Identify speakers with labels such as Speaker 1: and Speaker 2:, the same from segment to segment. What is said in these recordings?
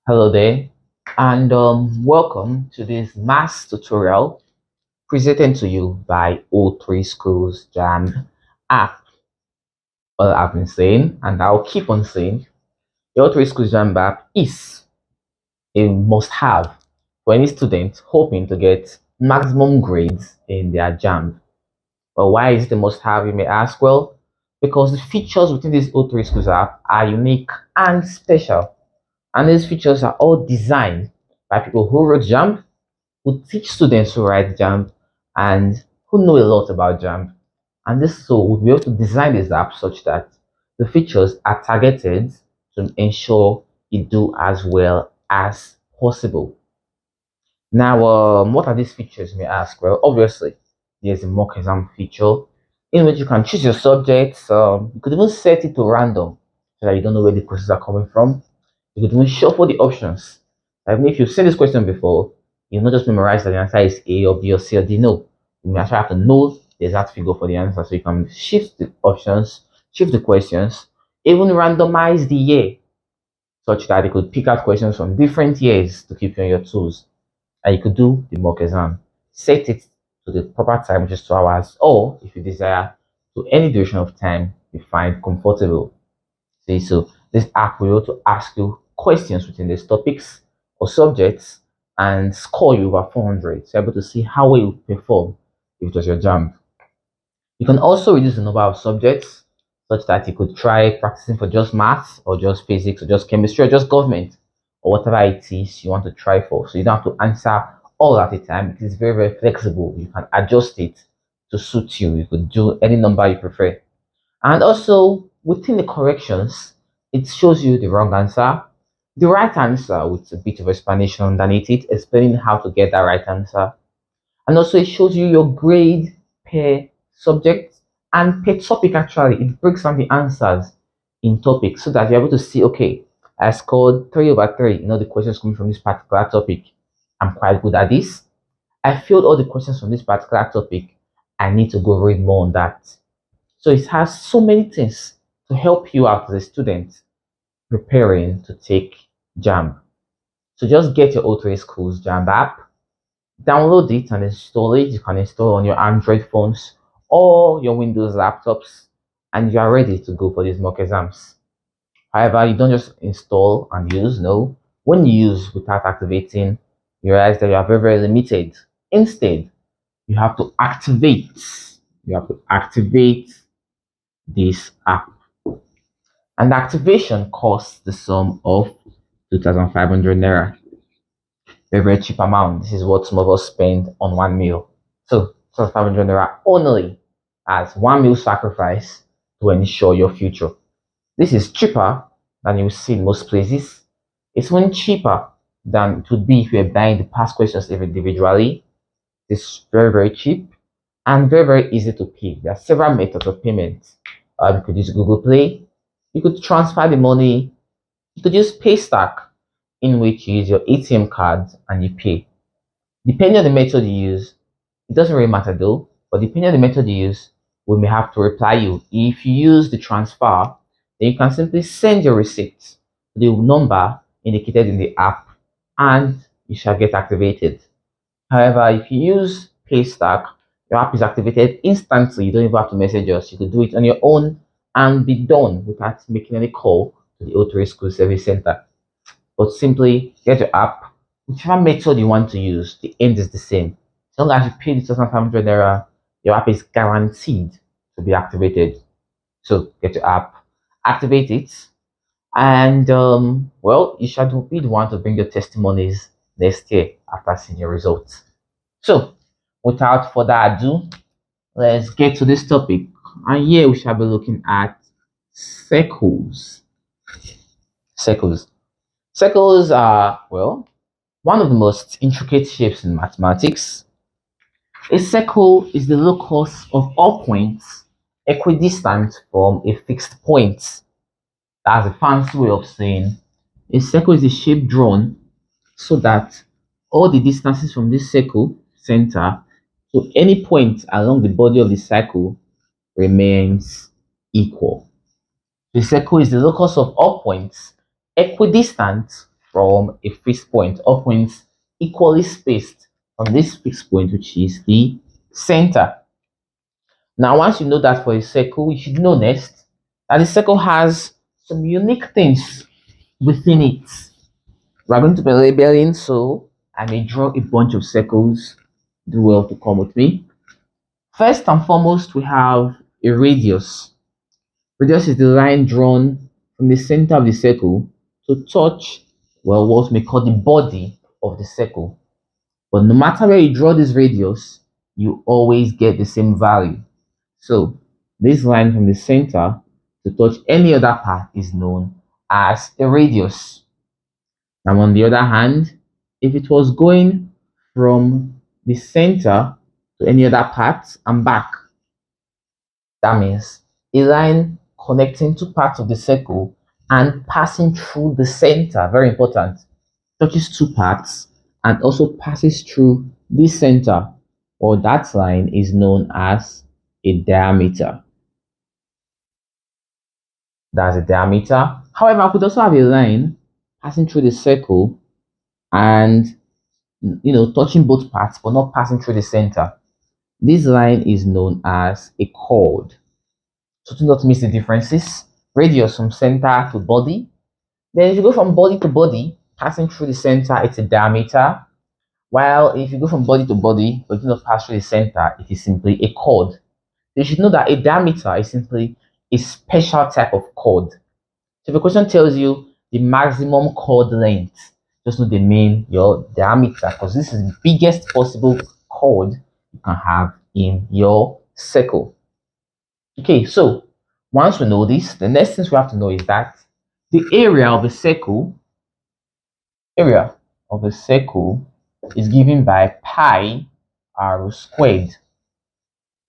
Speaker 1: Hello there, and welcome to this math tutorial presented to you by O3Schools JAMB app. Well, I've been saying, and I'll keep on saying, the O3Schools JAMB app is a must-have for any student hoping to get maximum grades in their JAMB. Well, why is it a must-have, you may ask? Well, because the features within this O3Schools app are unique and special. And these features are all designed by people who wrote JAMB, who teach students who write JAMB, and who know a lot about JAMB. And this so we'll be able to design this app such that the features are targeted to ensure you do as well as possible. Now, what are these features, you may ask? Well, obviously, there's a mock exam feature in which you can choose your subjects. You could even set it to random so that you don't know where the questions are coming from. You could even shuffle the options. Like if you've seen this question before, you not just memorize that the answer is A or B or C or D. No, you actually have to know the exact figure for the answer. So you can shift the options, shift the questions, even randomize the year such that you could pick out questions from different years to keep you on your toes. And you could do the mock exam. Set it to the proper time, which is 2 hours, or if you desire, to any duration of time you find comfortable. See, so this app will be able to ask you questions within these topics or subjects and score you over 400. So you're able to see how well you perform if it was your JAMB. You can also reduce the number of subjects such that you could try practicing for just maths or just physics or just chemistry or just government or whatever it is you want to try for. So you don't have to answer all at a time. It is very, very flexible. You can adjust it to suit you. You could do any number you prefer. And also within the corrections, it shows you the wrong answer, the right answer with a bit of explanation underneath it, explaining how to get that right answer. And also it shows you your grade per subject and per topic actually. It breaks down the answers in topics so that you're able to see, okay, I scored 3/3. The questions coming from this particular topic. I'm quite good at this. I failed all the questions from this particular topic. I need to go read more on that. So it has so many things to help you out as a student preparing to take JAMB. So just get your O3Schools JAMB app, download it and install it. You can install on your Android phones or your Windows laptops, and you are ready to go for these mock exams. However, you don't just install and use. No, when you use without activating, you realize that you are very, very limited. Instead, you have to activate. You have to activate this app. And the activation costs the sum of 2,500 naira. Very, very cheap amount. This is what some of us spend on one meal. So 2,500 naira only as one meal sacrifice to ensure your future. This is cheaper than you see in most places. It's even cheaper than it would be if you were buying the past questions individually. It's very, very cheap and very, very easy to pay. There are several methods of payment. You could use Google Play. You could transfer the money. You could use Paystack, in which you use your ATM card and you pay. Depending on the method you use, it doesn't really matter though, but depending on the method you use, we may have to reply you. If you use the transfer, then you can simply send your receipt to the number indicated in the app and you shall get activated. However, if you use Paystack, your app is activated instantly. You don't even have to message us. You could do it on your own and be done without making any call to the O3School Service Center. But simply get your app, whichever method you want to use, the end is the same. As long as you pay the 2,500 naira, your app is guaranteed to be activated. So get your app, activate it, and well, you shall be the one to bring your testimonies next year after seeing your results. So, without further ado, let's get to this topic. And here we shall be looking at circles. Circles. Circles are, well, one of the most intricate shapes in mathematics. A circle is the locus of all points equidistant from a fixed point. That's a fancy way of saying a circle is a shape drawn so that all the distances from this circle center to any point along the body of the circle remains equal. The circle is the locus of all points equidistant from a fixed point, or points equally spaced from this fixed point, which is the center. Now, once you know that for a circle, you should know next that the circle has some unique things within it. We're going to be labeling, so I may draw a bunch of circles. Do well to come with me. First and foremost, we have a radius. Radius is the line drawn from the center of the circle to touch, well, what we call the body of the circle. But no matter where you draw this radius, you always get the same value. So this line from the center to touch any other part is known as a radius. Now, on the other hand, if it was going from the center to any other part and back, that means a line connecting two parts of the circle and passing through the center, very important, touches two parts and also passes through the center, or that line is known as a diameter. That's a diameter. However, I could also have a line passing through the circle and touching both parts but not passing through the center. This line is known as a chord. So to not miss the differences, radius from center to body. Then if you go from body to body, passing through the center, it's a diameter. While if you go from body to body, but do not pass through the center, it is simply a chord. You should know that a diameter is simply a special type of chord. So if a question tells you the maximum chord length, just know they mean your diameter, because this is the biggest possible chord you can have in your circle. Okay, so once we know this, the next thing we have to know is that the area of a circle is given by pi r squared.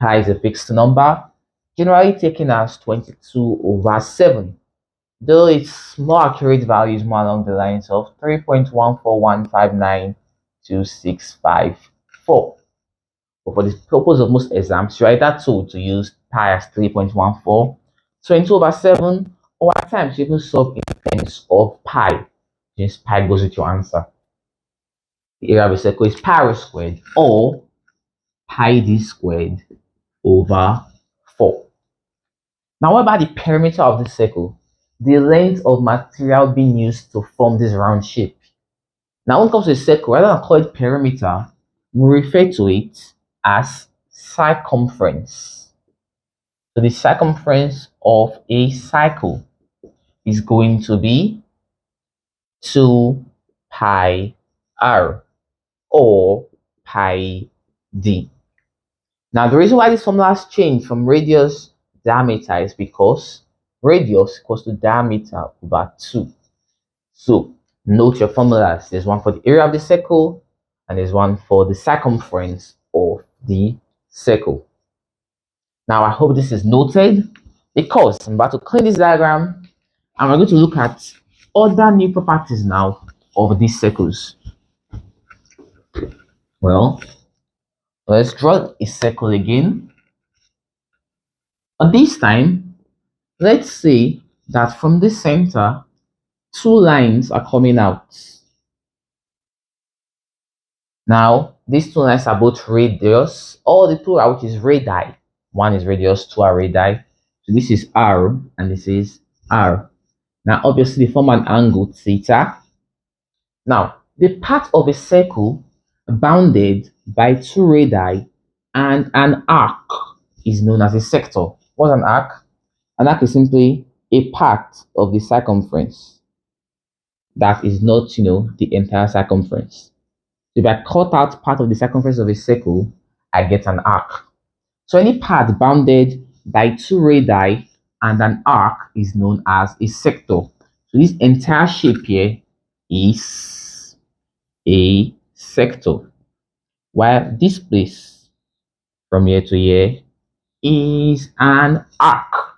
Speaker 1: Pi is a fixed number, generally taken as 22/7. Though its more accurate value is more along the lines of 3.141592654. But for the purpose of most exams, you are either told to use pi as 3.14, 22/7, or at times you even solve in terms of pi, since pi goes with your answer. The area of a circle is pi r squared, or pi d squared over 4. Now, what about the perimeter of the circle? The length of material being used to form this round shape. Now, when it comes to a circle, rather than call it perimeter, we refer to it as circumference. So the circumference of a circle is going to be 2 pi r, or pi d. Now, the reason why this formula has changed from radius diameter is because radius equals to diameter over 2. So note your formulas. There's one for the area of the circle and there's one for the circumference of the circle. Now, I hope this is noted, because I'm about to clean this diagram and we're going to look at other new properties now of these circles. Well, let's draw a circle again. And this time, let's say that from the center, two lines are coming out. Now, these two lines are both radius, or the plural, which is radii. One is radius, two are radii. So this is r and this is r. Now, obviously, they form an angle theta. Now, the part of a circle bounded by two radii and an arc is known as a sector. What's an arc? An arc is simply a part of the circumference that is not, the entire circumference. So if I cut out part of the circumference of a circle, I get an arc. So any part bounded by two radii and an arc is known as a sector. So this entire shape here is a sector, while this place from here to here is an arc.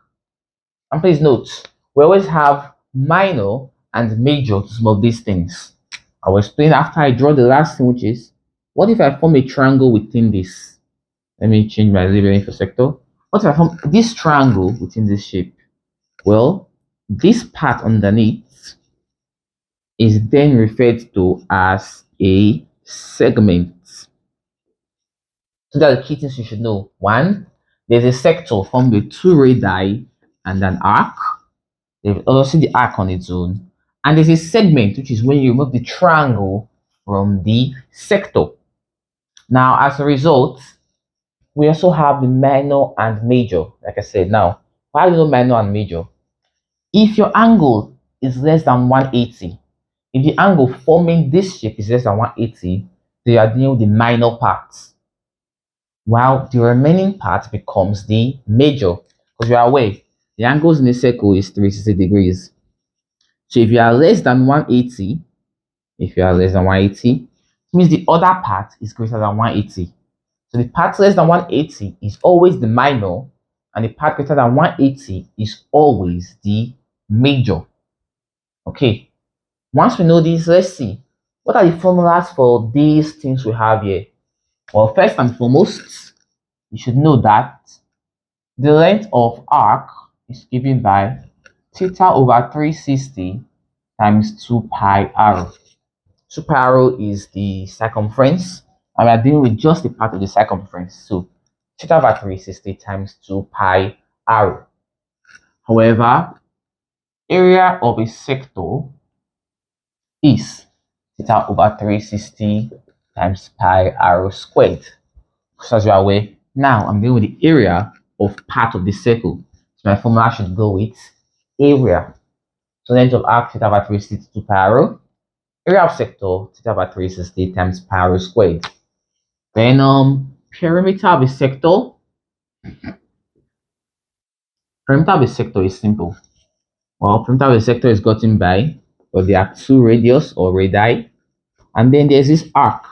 Speaker 1: And please note, we always have minor and major to some of these things. I will explain after I draw the last thing, which is, what if I form a triangle within this? Let me change my labeling for sector. What if I form this triangle within this shape? Well, this part underneath is then referred to as a segment. So that are the key things you should know. One, there's a sector formed with two radii and an arc. There's also the arc on its own. And there's a segment, which is when you remove the triangle from the sector. Now, as a result, we also have the minor and major. Like I said, now, why do you know minor and major? If your angle is less than 180, if the angle forming this shape is less than 180, then you are dealing with the minor parts, while the remaining part becomes the major. Because you are aware, the angles in a circle is 360 degrees. So if you are less than 180, it means the other part is greater than 180. So the part less than 180 is always the minor, and the part greater than 180 is always the major. Okay, once we know this, let's see what are the formulas for these things we have here. Well, first and foremost, you should know that the length of arc is given by theta over 360 times 2 pi r. 2 pi r is the circumference, and we are dealing with just the part of the circumference. So theta over 360 times 2 pi r. However, area of a sector is theta over 360 times pi r squared. So as you are aware, now I'm dealing with the area of part of the circle. So my formula should go with area. So length of arc theta over 360 to pi r. Area of sector theta over 360 times pi r squared. Then perimeter of a sector. Perimeter of a sector is simple. Well, perimeter of a sector is gotten by, well, there are two radius or radii, and then there's this arc.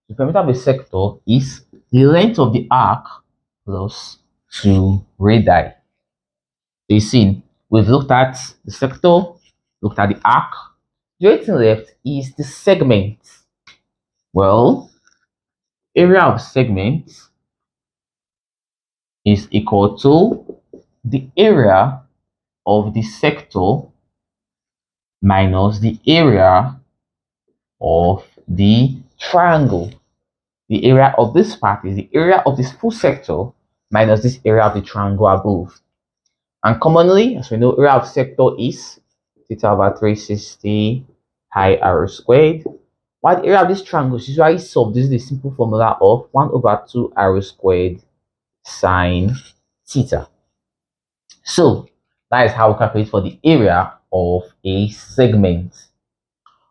Speaker 1: The perimeter of a sector is the length of the arc plus 2 radii. So you see, we've looked at the sector, looked at the arc. The only thing left is the segment. Well, area of segment is equal to the area of the sector minus the area of the triangle. The area of this part is the area of this full sector minus this area of the triangle above. And commonly, as we know, area of sector is theta over 360 pi r squared. While the area of this triangle is usually solved using the simple formula of 1 over 2 r squared sine theta. So that is how we calculate for the area of a segment.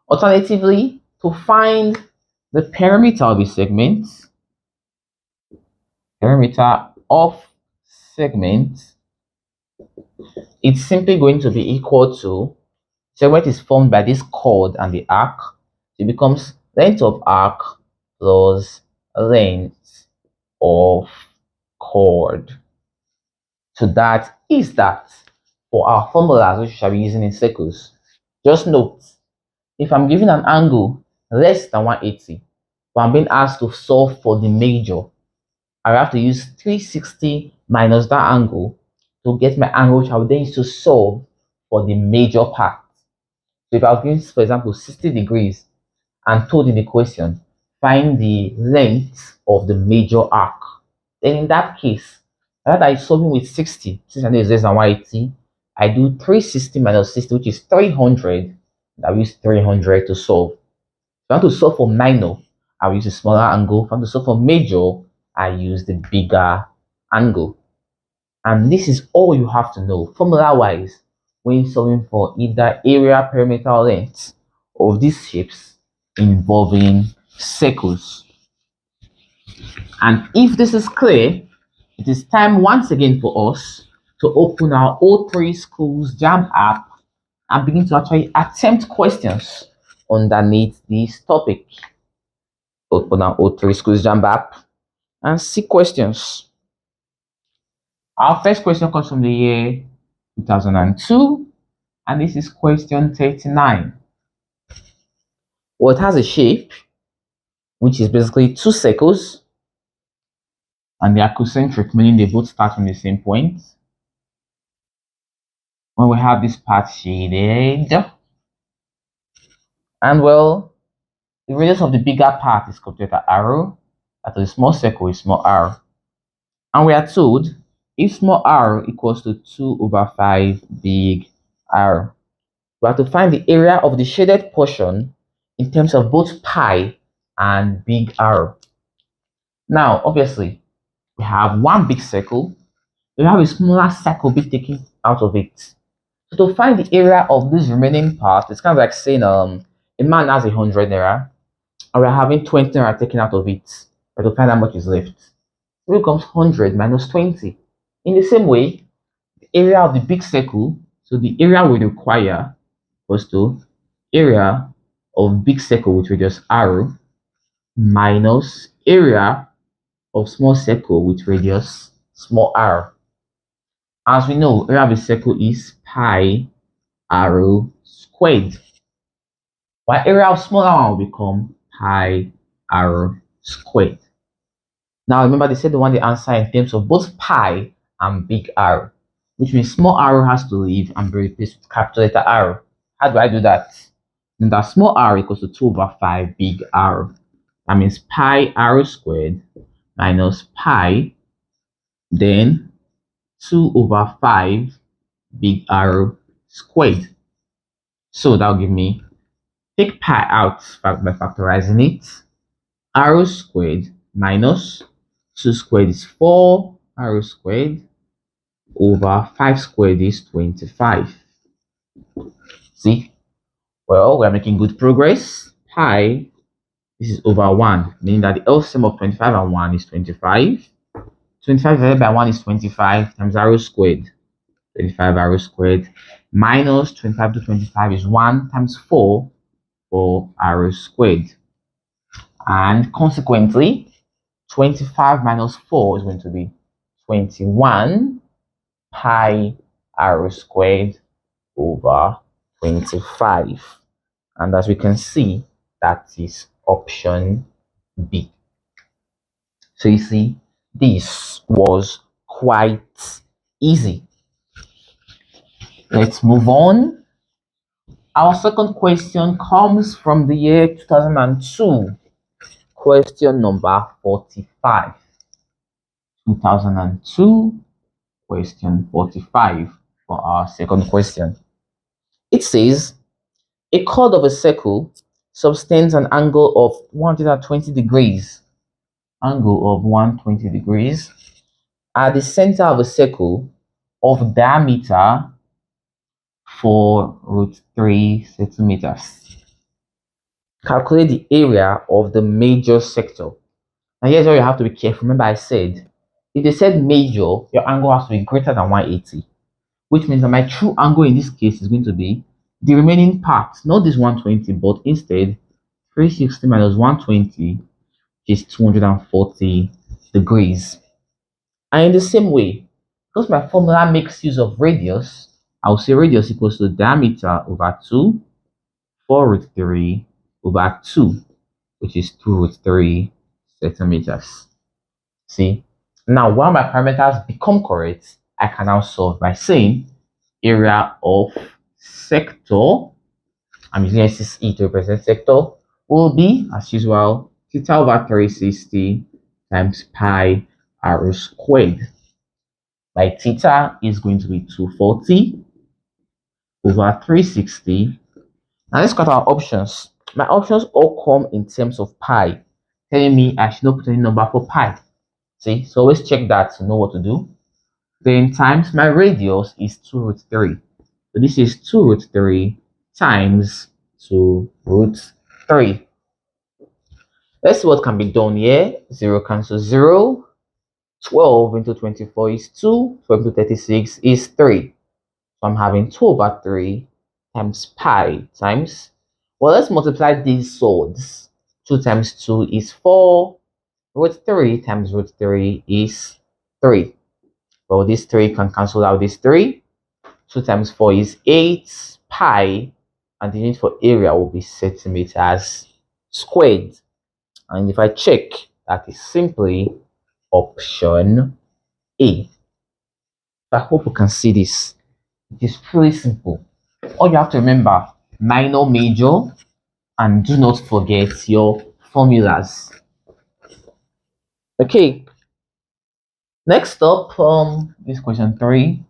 Speaker 1: Alternatively, to find the perimeter of a segment, it's simply going to be equal to, segment is formed by this chord and the arc. It becomes length of arc plus length of chord. So that is that for our formulas which we shall be using in circles. Just note, if I'm given an angle less than 180, but I'm being asked to solve for the major, I have to use 360 minus that angle to get my angle, which I will then use to solve for the major part. So if I was given, for example, 60 degrees and told in the question, find the length of the major arc, then in that case, rather than solving with 60, since I know it's less than 180, I do 360 minus 60, which is 300. I use 300 to solve. If I want to solve for minor, I will use a smaller angle. If I want to solve for major, I use the bigger angle. And this is all you have to know, formula-wise, when solving for either area, perimeter, or length of these shapes involving circles. And if this is clear, it is time once again for us to open our O3Schools JAMB app and begin to actually attempt questions underneath this topic. Open our O3Schools JAMB app and see questions. Our first question comes from the year 2002, and this is question 39. Well, it has a shape, which is basically two circles, and they are concentric, meaning they both start from the same point. When we have this part shaded, And well, the radius of the bigger part is capital R, that the small circle is small r. And we are told if small r equals to 2 over 5 big R, we have to find the area of the shaded portion in terms of both pi and big R. Now, obviously, we have one big circle, we have a smaller circle being taken out of it. So to find the area of this remaining part, it's kind of like saying a man has 100 naira, and we're having 20 naira taken out of it. We have to find how much is left. So it becomes 100 minus 20. In the same way, the area of the big circle, so the area we require was to area of big circle with radius r minus area of small circle with radius small r. As we know, area of a circle is pi r squared, while area of smaller one will become pi r squared. Now remember, they said they want the answer in terms of both pi and big R, which means small r has to leave and be replaced with capital letter R. How do I do that? And that small r equals to 2 over 5 big R. That means pi r squared minus pi, then 2 over 5 big R squared. So that will give me, take pi out by factorizing it, r squared minus 2 squared is 4, r squared over 5 squared is 25. See? Well, we're making good progress. Pi, this is over 1, meaning that the LCM of 25 and 1 is 25. 25 divided by 1 is 25 times r squared. 25 r squared minus 25 to 25 is 1 times 4 for r squared. And consequently, 25 minus 4 is going to be 21 pi r squared over 25. And as we can see, that is option B. So you see, this was quite easy. Let's move on. Our second question comes from the year 2002. Question number 45. 2002, question 45 for our second question. It says, a chord of a circle subtends an angle of 120 degrees. Angle of 120 degrees at the center of a circle of diameter 4√3 centimeters. Calculate the area of the major sector. Now here's where you have to be careful. Remember I said, if they said major, your angle has to be greater than 180, which means that my true angle in this case is going to be the remaining part, not this 120, but instead 360 minus 120, which is 240 degrees. And in the same way, because my formula makes use of radius, I'll say radius equals to diameter over 2, 4√3 over 2, which is 2√3 centimeters. See? Now, while my parameters become correct, I can now solve by saying area of sector, I'm using SSE to represent sector, will be, as usual, theta over 360 times pi r squared. My theta is going to be 240 over 360. Now let's cut our options. My options all come in terms of pi, telling me I should not put any number for pi. See, so always check that to know what to do. Then times my radius is 2√3. So this is 2√3 times 2√3. Let's see what can be done here. 0 cancels 0. 12 into 24 is 2. 12 into 36 is 3. So I'm having 2 over 3 times pi times, well, let's multiply these swords. 2 times 2 is 4. √3 times √3 is 3. Well, this 3 can cancel out this 3. 2 times 4 is 8 pi, and the unit for area will be centimeters squared. And if I check, that is simply option A. I hope you can see this. It is pretty simple. All you have to remember, minor, major, and do not forget your formulas. Okay, next up, is question 3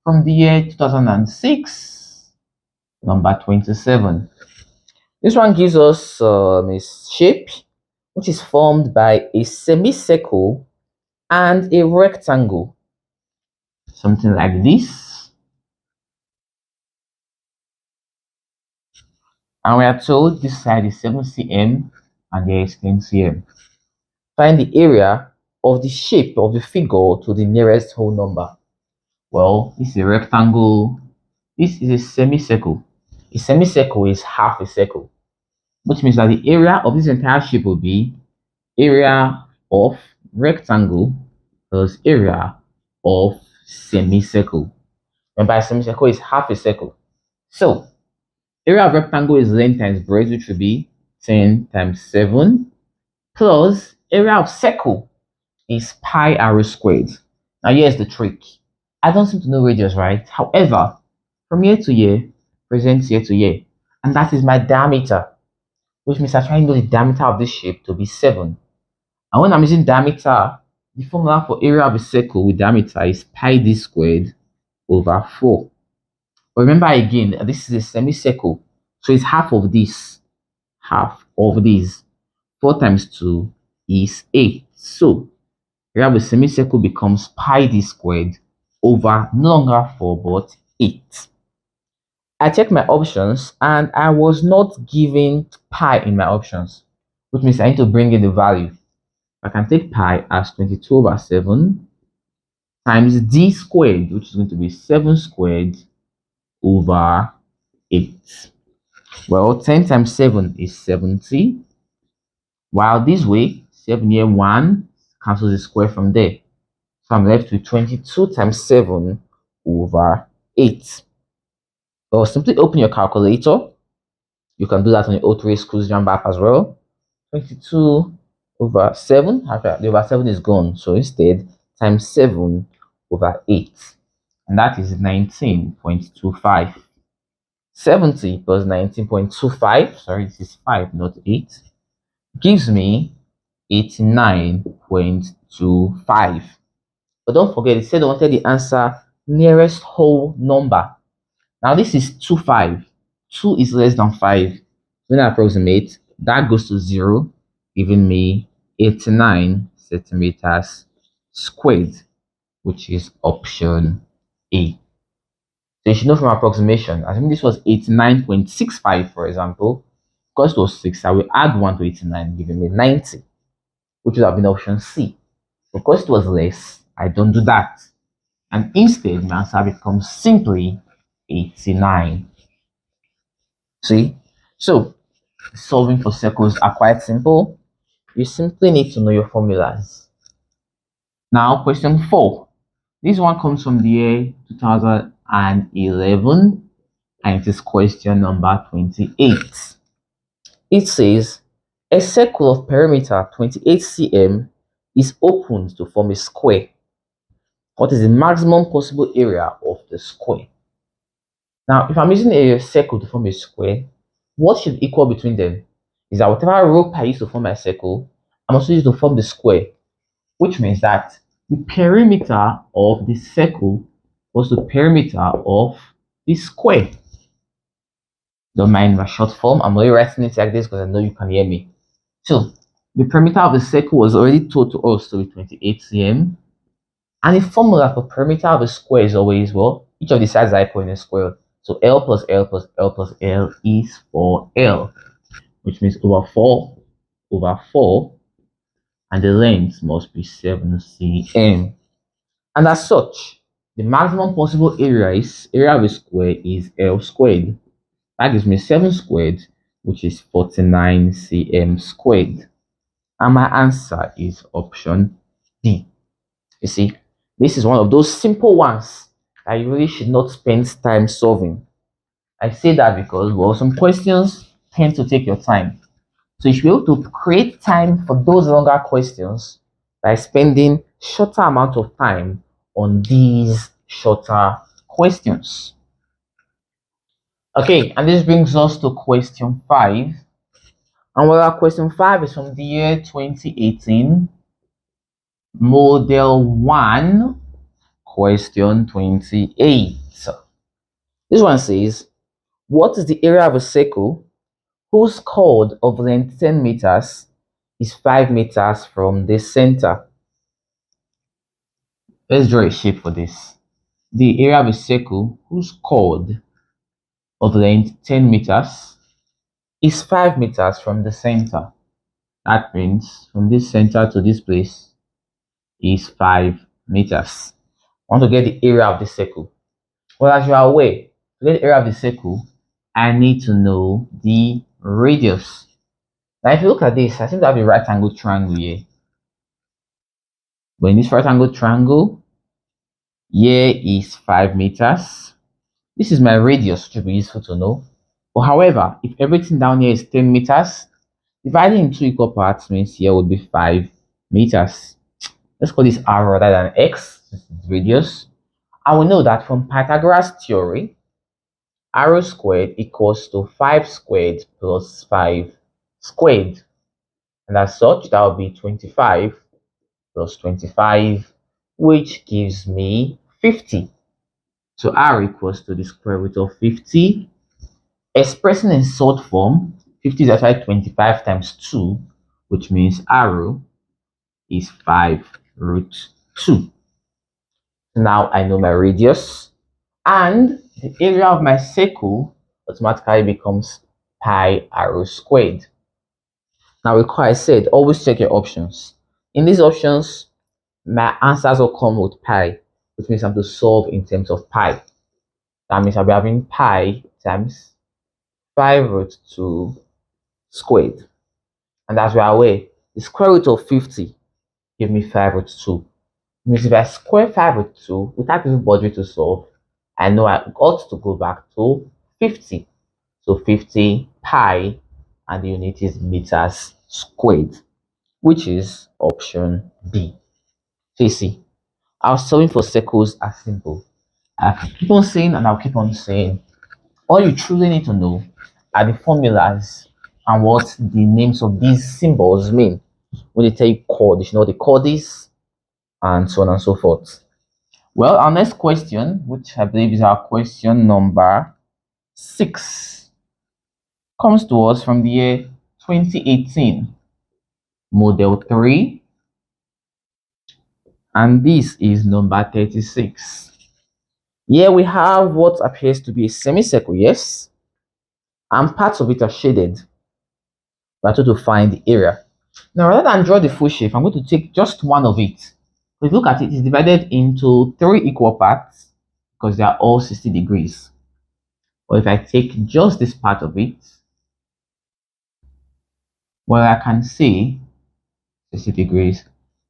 Speaker 1: from the year 2006, number 27. This one gives us a shape which is formed by a semicircle and a rectangle, something like this. And we are told this side is 7 cm and there is 10 cm. Find the area of the shape of the figure to the nearest whole number. Well, this is a rectangle. This is a semicircle. A semicircle is half a circle, which means that the area of this entire shape will be area of rectangle plus area of semicircle. Remember, a semicircle is half a circle. So, area of rectangle is length times breadth, which will be 10 times 7, plus area of circle is pi r squared. Now, here's the trick. I don't seem to know radius, right? However, from here to here presents here to here, and that is my diameter, which means I try to know the diameter of this shape to be 7. And when I'm using diameter, the formula for area of a circle with diameter is pi d squared over 4. But remember again, this is a semicircle, so it's half of this. Half of this. 4 times 2 is 8. So area of a semicircle becomes pi d squared over no longer 4 but 8. I checked my options and I was not given pi in my options, which means I need to bring in the value. I can take pi as 22 over 7 times d squared, which is going to be 7 squared over 8. Well, 10 times 7 is 70, while this way, 7 here, 1 cancels the square from there. So I'm left with 22 times 7 over 8. Or simply open your calculator. You can do that on your O3Schools JAMB app as well. 22 over 7, the over 7 is gone. So instead, times 7 over 8. And that is 19.25. 70 plus 19.25, sorry, this is 5, not 8, gives me 89.25. But don't forget, it said I wanted the answer nearest whole number. Now this is 25. 2 is less than 5. When I approximate, that goes to 0, giving me 89 centimeters squared, which is option A. So you should know from approximation, assuming this was 89.65, for example, because it was 6, I will add 1 to 89, giving me 90, which would have been option C. Because it was less, I don't do that. And instead, my answer becomes simply 89. See? So, solving for circles are quite simple. You simply need to know your formulas. Now, question 4. This one comes from the year 2011, and it is question number 28. It says, a circle of perimeter 28 cm is opened to form a square. What is the maximum possible area of the square? Now, if I'm using a circle to form a square, what should equal between them? Is that whatever rope I use to form my circle, I'm also used to form the square, which means that the perimeter of the circle was the perimeter of the square. Don't mind my short form, I'm only writing it like this because I know you can hear me. So, the perimeter of the circle was already told to us to be 28 cm. And the formula for perimeter of a square is always, well, each of the sides are equal in a square. So L plus L plus L plus L is 4L, which means over 4 over 4, and the length must be 7 cm. And as such, the maximum possible area of a square is L squared. That gives me 7 squared, which is 49 cm squared. And my answer is option D. You see, this is one of those simple ones that you really should not spend time solving. I say that because, well, some questions tend to take your time. So you should be able to create time for those longer questions by spending shorter amount of time on these shorter questions. Okay, and this brings us to question 5. And well, question 5 is from the year 2018, model 1, question 28. This one says, what is the area of a circle whose chord of length 10 meters is 5 meters from the center? Let's draw a shape for this. The area of a circle whose chord of length 10 meters is 5 meters from the center. That means from this center to this place is 5 meters. I want to get the area of the circle. Well, as you are aware, to get the area of the circle, I need to know the radius. Now, if you look at this, I seem to have a right angle triangle here. But in this right angle triangle, here is 5 meters. This is my radius, which will be useful to know. But however, if everything down here is 10 meters, dividing in two equal parts means here would be 5 meters. Let's call this r rather than x, this is radius. And we know that from Pythagoras theory, r squared equals to 5 squared plus 5 squared. And as such, that will be 25 plus 25, which gives me 50. So r equals to the square root of 50. Expressing in short form, 50 is actually 25 times 2, which means r is 5 root 2. Now I know my radius, and the area of my circle automatically becomes pi r squared. Now, recall I said always check your options. In these options, my answers will come with pi, which means I'm to solve in terms of pi. That means I'll be having pi times 5 root 2 squared. And as we are aware, the square root of 50 give me 5 root 2. It means if I square 5 root 2 without even bothering to solve, I know I got to go back to 50. So 50 pi, and the unit is meters squared, which is option B. So you see, our solving for circles are simple. I keep on saying and I'll keep on saying, all you truly need to know are the formulas and what the names of these symbols mean. When they tell you chord, you should know what the chord is, and so on and so forth. Well, our next question, which I believe is our question number 6, comes to us from the year 2018, model 3, and this is number 36. Here we have what appears to be a semicircle, yes, and parts of it are shaded. We're trying to find the area. Now, rather than draw the full shape, I'm going to take just one of it. If you look at it, it's divided into 3 equal parts because they are all 60 degrees. Or if I take just this part of it, well, I can say 60 degrees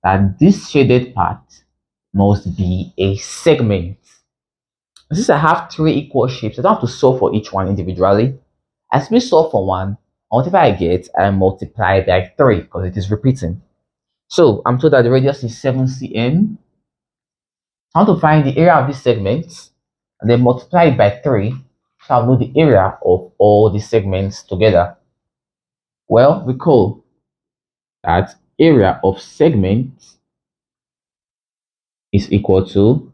Speaker 1: that this shaded part must be a segment. Since I have 3 equal shapes, I don't have to solve for each one individually. I simply solve for one, and whatever I get, I multiply by 3 because it is repeating. So I'm told that the radius is 7 cm. I want to find the area of this segment and then multiply it by 3, so I'll know the area of all the segments together. Well, recall that area of segment is equal to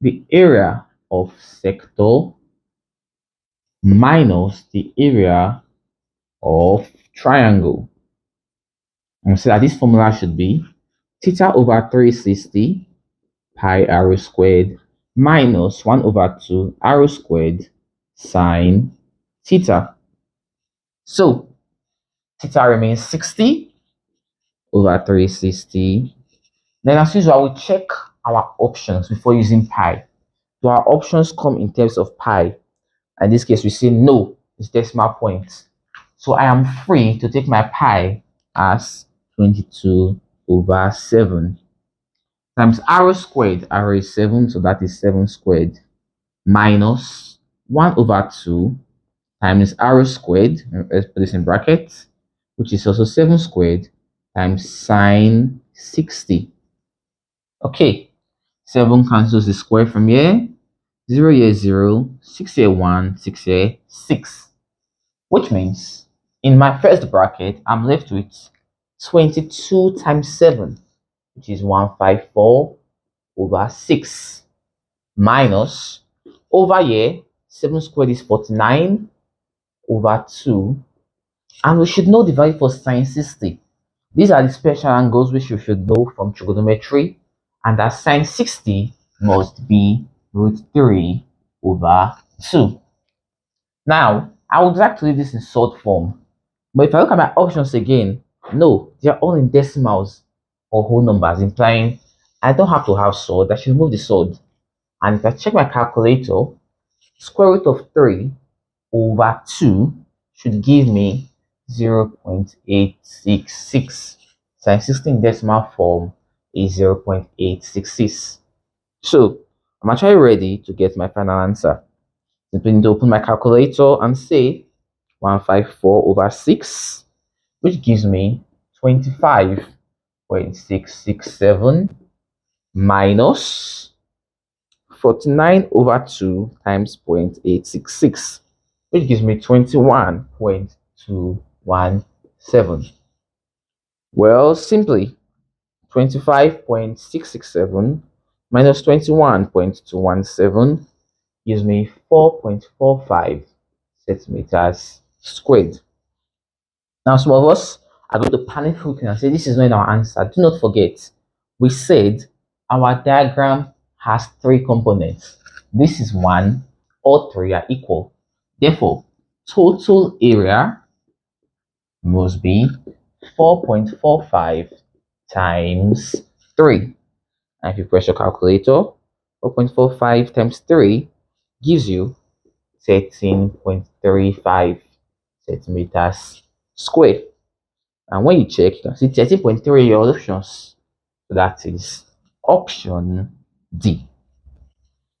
Speaker 1: the area of sector minus the area of triangle. And so that this formula should be theta over 360 pi r squared minus 1 over 2 r squared sine theta. So theta remains 60 over 360. Then as usual, we check our options before using pi. Do our options come in terms of pi? In this case, we say no, it's decimal points. So I am free to take my pi as 22 over 7 times r squared. R is 7, so that is 7 squared minus 1 over 2 times r squared. Let's put this in brackets, which is also 7 squared times sine 60. Okay, 7 cancels the square from here. 0 here 0, 6 here 1, 6 here 6. Which means In my first bracket, I'm left with 22 times 7, which is 154 over 6, minus, over here, 7 squared is 49 over 2, and we should know the value for sine 60. These are the special angles which you should know from trigonometry, and that sine 60 must be root 3 over 2. Now, I would like to leave this in short form, but if I look at my options again, no, they are all in decimals or whole numbers, implying I don't have to have sword. I should remove the sword. And if I check my calculator, square root of 3 over 2 should give me 0.866. Sine 60 in decimal form is 0.866. So I'm actually ready to get my final answer. Simply need to open my calculator and say 154 over 6, which gives me 25.667 minus 49 over 2 times 0.866, which gives me 21.217. Well, simply 25.667 minus 21.217 gives me 4.45 centimeters squared. Now, some of us are going to panic looking and say, this is not our answer. Do not forget, we said our diagram has 3 components. This is 1, all 3 are equal. Therefore, total area must be 4.45 times 3. And if you press your calculator, 4.45 times 3 gives you 13.35 centimeters squared. And when you check, you can see 13.3 your options. So that is option D.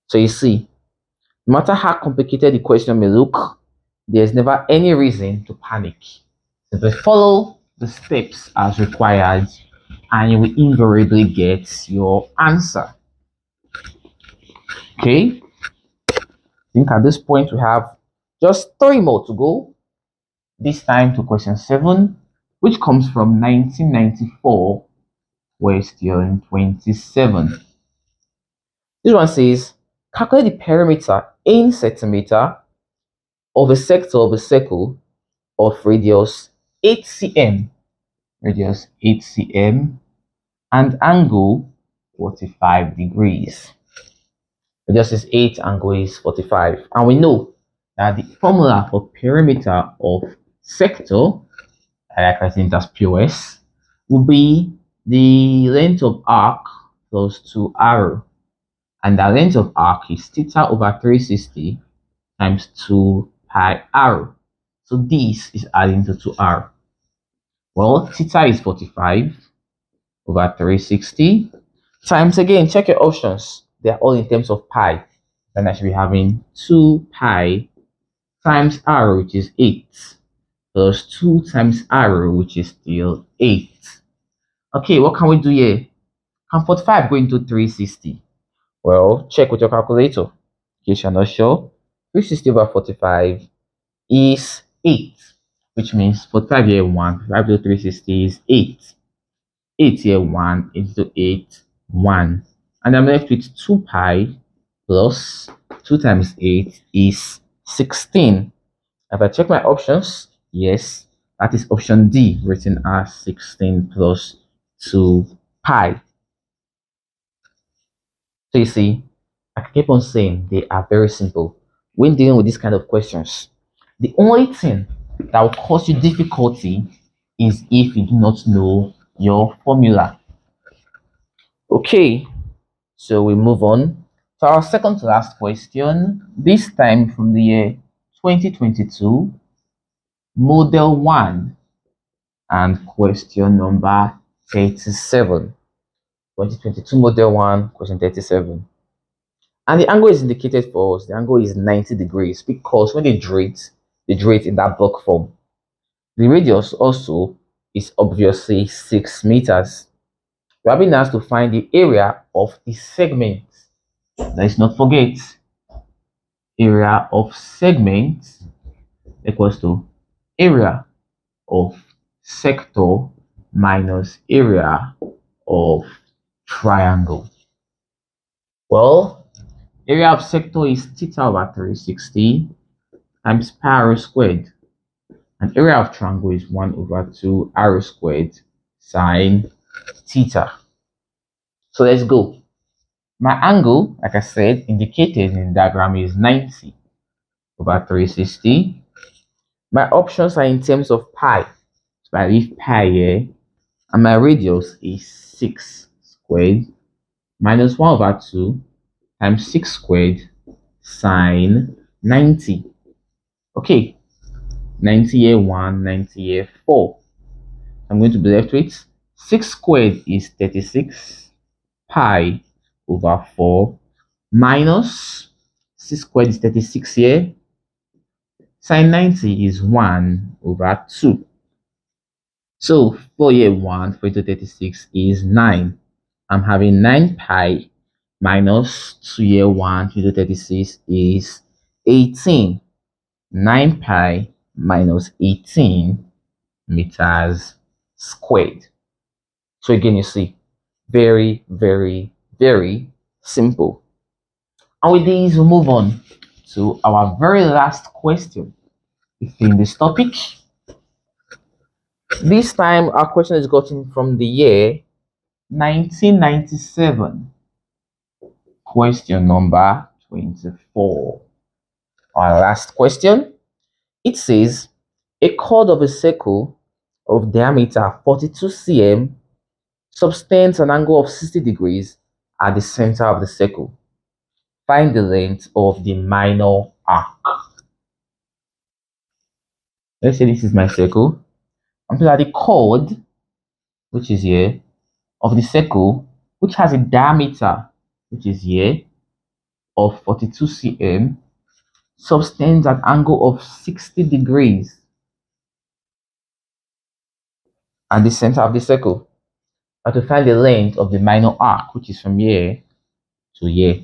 Speaker 1: So you see, no matter how complicated the question may look, there's never any reason to panic. Simply follow the steps as required and you will invariably get your answer. Okay, I think at this point we have just 3 more to go. This time to question 7, which comes from 1994, question 27. This one says, calculate the perimeter in centimeter of a sector of a circle of radius 8 cm, and angle 45 degrees. Radius is 8, angle is 45. And we know that the formula for perimeter of sector, I like writing it as POS, will be the length of arc plus 2r. And the length of arc is theta over 360 times 2 pi r. So this is adding to 2r. Well, theta is 45 over 360 times, again, check your options. They are all in terms of pi. Then I should be having 2 pi times r, which is 8, plus 2 times r, which is still 8. Okay, what can we do here? Can 45 go into 360? Well, check with your calculator. In case you're not sure, 360 over 45 is 8, which means 45 here 1, 5 to 360 is 8. 8 here 1, 8 to 8, 1. And I'm left with 2 pi plus 2 times 8 is 16. If I check my options, yes, that is option D, written as 16 plus 2 pi. So you see, I keep on saying they are very simple. When dealing with these kind of questions, the only thing that will cause you difficulty is if you do not know your formula. Okay, so we move on to our second to last question, this time from the year 2022, model 1, and question number 37. 2022 model 1, question 37. And the angle is indicated for us. The angle is 90 degrees because when they draw it in that block form. The radius also is obviously 6 meters. We are being asked to find the area of the segment. Let's not forget, area of segment equals to area of sector minus area of triangle? Well, area of sector is theta over 360 times pi r squared. And area of triangle is 1 over 2 r squared sine theta. So let's go. My angle, like I said, indicated in the diagram is 90 over 360. My options are in terms of pi. So I leave pi here. And my radius is 6 squared minus 1 over 2 times 6 squared sine 90. Okay, 90 here 1, 90 here 4. I'm going to be left with 6 squared is 36 pi over 4 minus 6 squared is 36 here. Sine 90 is 1 over 2. So 4 here 1, 4 into 36 is 9. I'm having 9 pi minus 2 here 1, 2 into 36 is 18. 9 pi minus 18 meters squared. So again, you see, very, very, very simple. And with these, we'll move on to our very last question within this topic. This time, our question is gotten from the year 1997. Question number 24. Our last question. It says, a chord of a circle of diameter 42 cm subtends an angle of 60 degrees at the center of the circle. Find the length of the minor arc. Let's say this is my circle. I'm looking at the chord, which is here, of the circle, which has a diameter, which is here, of 42 cm, subtends an angle of 60 degrees at the center of the circle. And to find the length of the minor arc, which is from here to here.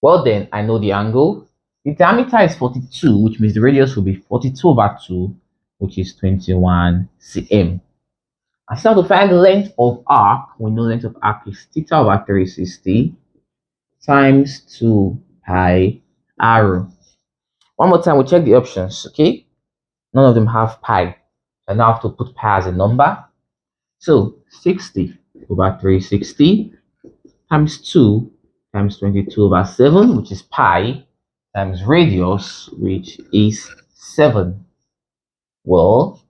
Speaker 1: Well then, I know the angle. The diameter is 42, which means the radius will be 42 over 2, which is 21 cm. And so to find the length of arc, we know length of arc is theta over 360 times 2 pi r. One more time, we'll check the options, okay? None of them have pi. I now have to put pi as a number. So 60 over 360 times 2 times 22 over 7, which is pi, times radius, which is 7. Well,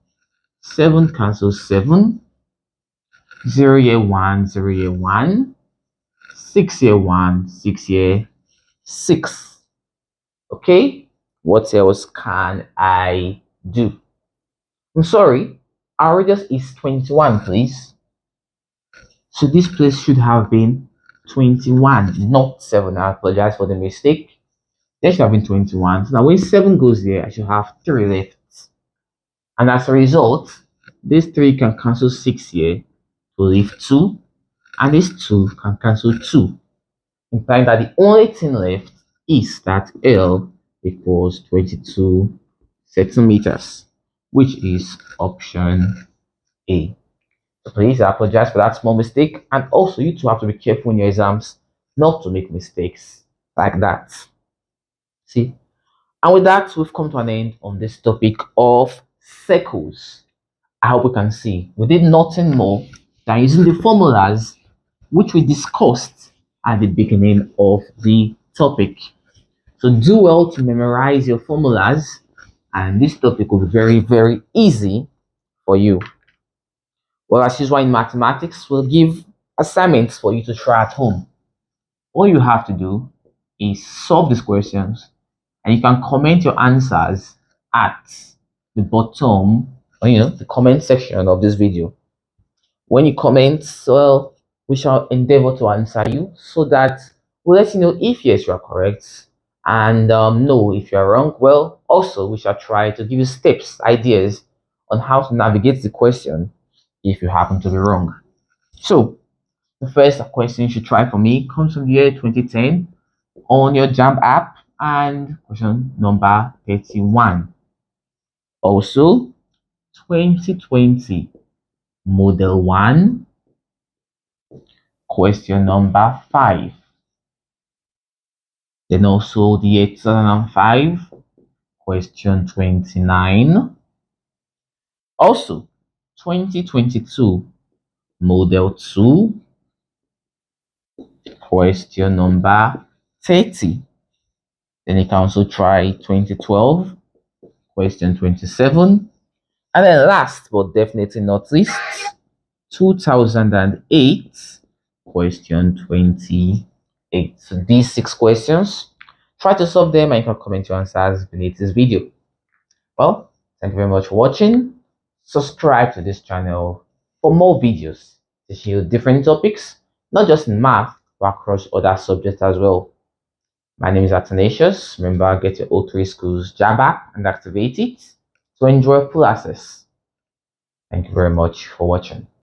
Speaker 1: 7 cancels 7. 0 here 1, 0 here 1. 6 here 1, 6 here 6. Okay, what else can I do? I'm sorry, our radius is 21, please. So this place should have been 21, not 7. I apologize for the mistake. There should have been 21. So now when 7 goes there, I should have 3 left. And as a result, this 3 can cancel 6 here to leave 2. And this 2 can cancel 2. Implying that the only thing left is that L equals 22 centimeters, which is option A. So please, I apologize for that small mistake. And also, you two have to be careful in your exams not to make mistakes like that. See? And with that, we've come to an end on this topic of circles. I hope you can see we did nothing more than using the formulas which we discussed at the beginning of the topic. So do well to memorize your formulas, and this topic will be very, very easy for you. Well, as usual in mathematics, we'll give assignments for you to try at home. All you have to do is solve these questions, and you can comment your answers at the bottom, the comment section of this video. When you comment, well, we shall endeavor to answer you so that we'll let you know if yes, you are correct, and no, if you are wrong. Well, also, we shall try to give you steps, ideas on how to navigate the question if you happen to be wrong. So, the first question you should try for me comes from the year 2010 on your JAMB app, and question number 31. Also, 2020 Model 1, question number 5. Then also the 2005, question 29. Also, 2022 Model 2, question number 30. Then you can also try 2012, question 27. And then last but definitely not least, 2008, question 28. So these 6 questions, try to solve them and you can comment your answers beneath this video. Well, thank you very much for watching. Subscribe to this channel for more videos teaching you different topics, not just in math, but across other subjects as well. My name is Athanasius. Remember, get your O3Schools JAMB app and activate it to enjoy full access. Thank you very much for watching.